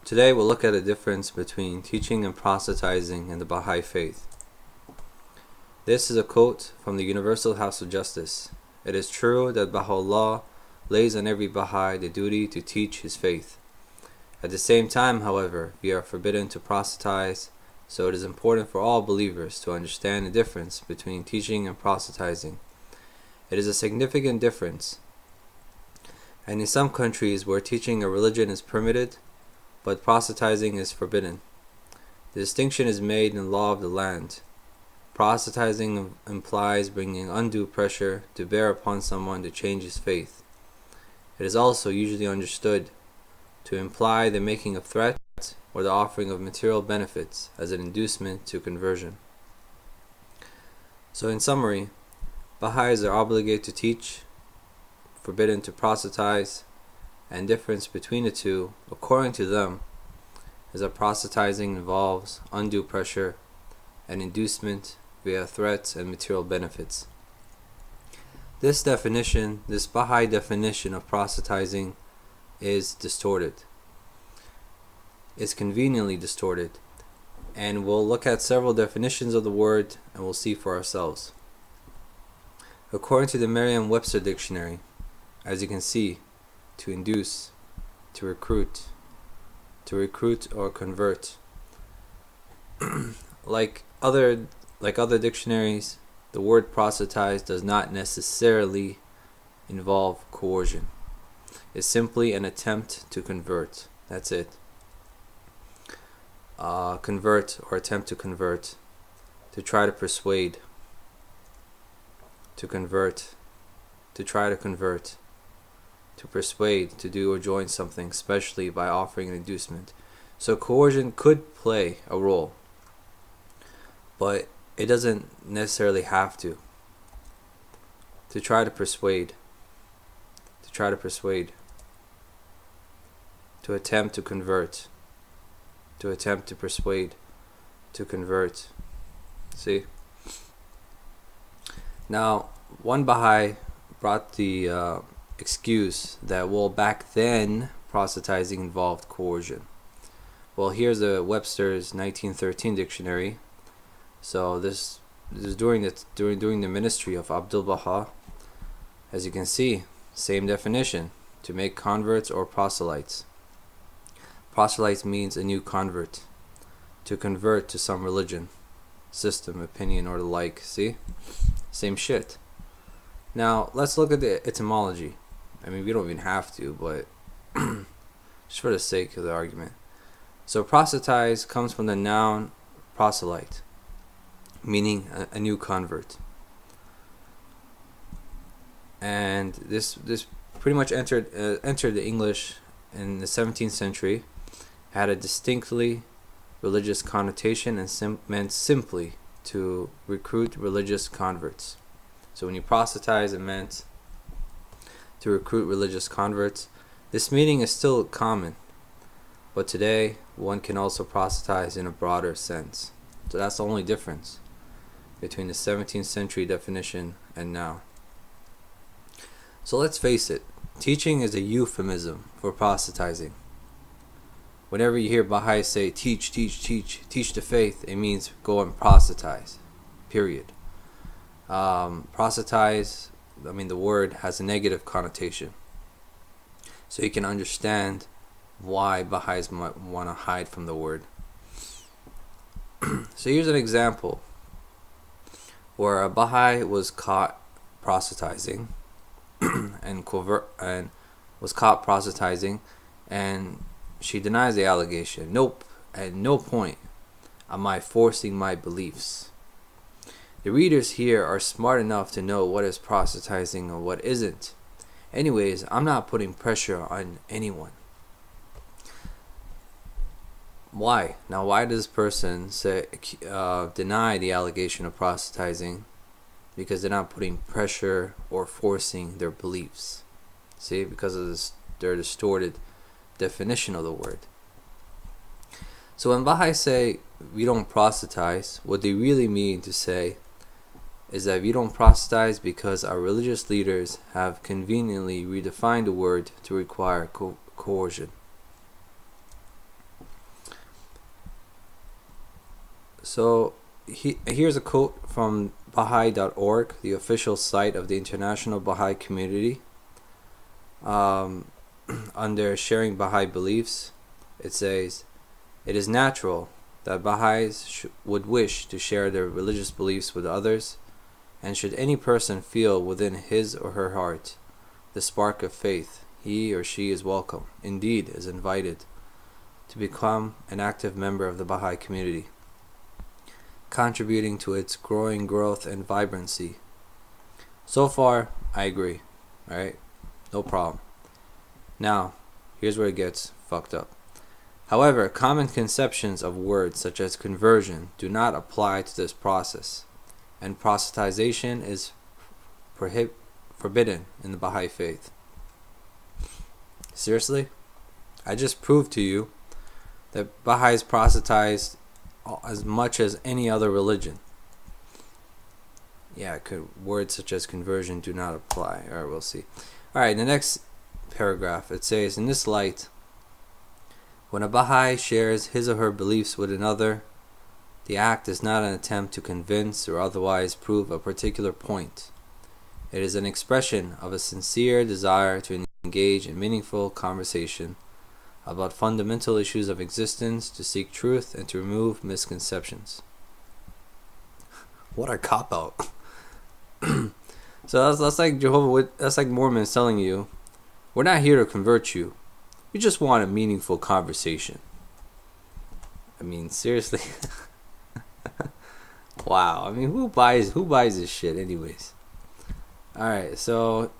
Today we'll look at a difference between teaching and proselytizing in the Baha'i faith. This is a quote from the Universal House of Justice. It is true that Baha'u'llah lays on every Baha'i the duty to teach his faith. At the same time, however, we are forbidden to proselytize, so it is important for all believers to understand the difference between teaching and proselytizing. It is a significant difference, and in some countries where teaching a religion is permitted, but proselytizing is forbidden. The distinction is made in the law of the land. Proselytizing implies bringing undue pressure to bear upon someone to change his faith. It is also usually understood to imply the making of threats or the offering of material benefits as an inducement to conversion. So in summary, Baha'is are obligated to teach, forbidden to proselytize, and difference between the two, according to them, is that proselytizing involves undue pressure and inducement via threats and material benefits. This Baha'i definition of proselytizing is distorted. It's conveniently distorted, and we'll look at several definitions of the word and we'll see for ourselves. According to the Merriam-Webster dictionary, as you can see, to induce, to recruit or convert. Like other dictionaries, the word proselytize does not necessarily involve coercion. It's simply an attempt to convert. That's it. Convert or attempt to convert, to try to persuade, to convert, to try to convert, to persuade, to do or join something, especially by offering an inducement. So coercion could play a role, but it doesn't necessarily have to. To try to persuade, to attempt to convert, to attempt to persuade, to convert. See? Now, one Baha'i brought the excuse that, well, back then proselytizing involved coercion. Well, here's a Webster's 1913 dictionary. So this is during the ministry of Abdul Baha. As you can see, same definition: to make converts or proselytes. Proselytes means a new convert, to convert to some religion, system, opinion, or the like. See, same shit. Now let's look at the etymology. I mean, we don't even have to, but just for the sake of the argument. So proselytize comes from the noun proselyte, meaning a new convert. And this pretty much entered the English in the 17th century, had a distinctly religious connotation, and meant simply to recruit religious converts. So when you proselytize, it meant to recruit religious converts. This meaning is still common, but today one can also proselytize in a broader sense. So that's the only difference between the 17th century definition and now. So let's face it, teaching is a euphemism for proselytizing. Whenever you hear Baha'is say teach the faith, it means go and proselytize, period. Proselytize, I mean, the word has a negative connotation. So you can understand why Baha'is might want to hide from the word. So here's an example where a Baha'i was caught proselytizing and was caught proselytizing, and she denies the allegation. Nope, at no point am I forcing my beliefs. The readers here are smart enough to know what is proselytizing and what isn't. Anyways, I'm not putting pressure on anyone. Why? Now, why does this person deny the allegation of proselytizing? Because they're not putting pressure or forcing their beliefs. See, because of their distorted definition of the word. So when Baha'is say we don't proselytize, what they really mean to say is that we don't proselytize because our religious leaders have conveniently redefined the word to require coercion. So here's a quote from Baha'i.org, the official site of the International Baha'i Community. Under Sharing Baha'i Beliefs, it says, "It is natural that Baha'is would wish to share their religious beliefs with others, and should any person feel within his or her heart the spark of faith, he or she is welcome, indeed is invited, to become an active member of the Baha'i community, contributing to its growing growth and vibrancy." So far, I agree. Alright? No problem. Now, here's where it gets fucked up. However, common conceptions of words such as conversion do not apply to this process, and proselytization is forbidden in the Baha'i faith. Seriously? I just proved to you that Baha'is proselytize as much as any other religion. Yeah, words such as conversion do not apply. Alright, we'll see. Alright, the next paragraph, it says, "In this light, when a Baha'i shares his or her beliefs with another, the act is not an attempt to convince or otherwise prove a particular point. It is an expression of a sincere desire to engage in meaningful conversation about fundamental issues of existence, to seek truth, and to remove misconceptions." What a cop-out. So that's like that's like Mormons telling you, we're not here to convert you. We just want a meaningful conversation. I mean, seriously. Wow. I mean, who buys this shit anyways? Alright, so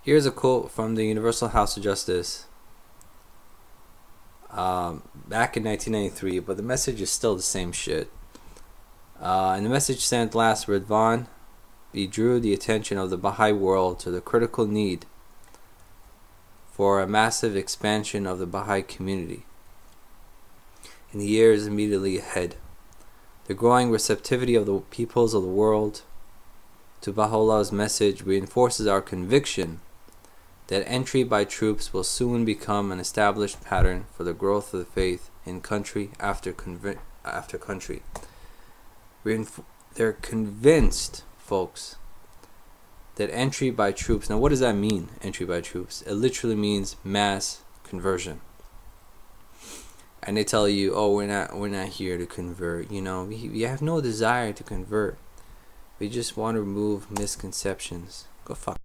here's a quote from the Universal House of Justice back in 1993, but the message is still the same shit. And the message sent last Ridvan drew the attention of the Baha'i world to the critical need for a massive expansion of the Baha'i community in the years immediately ahead. The growing receptivity of the peoples of the world to Baha'u'llah's message reinforces our conviction that entry by troops will soon become an established pattern for the growth of the faith in country after country. They're convinced, folks, that entry by troops. Now, what does that mean, entry by troops? It literally means mass conversion. And they tell you, oh, we're not here to convert. You know, we have no desire to convert. We just want to remove misconceptions. Go fuck.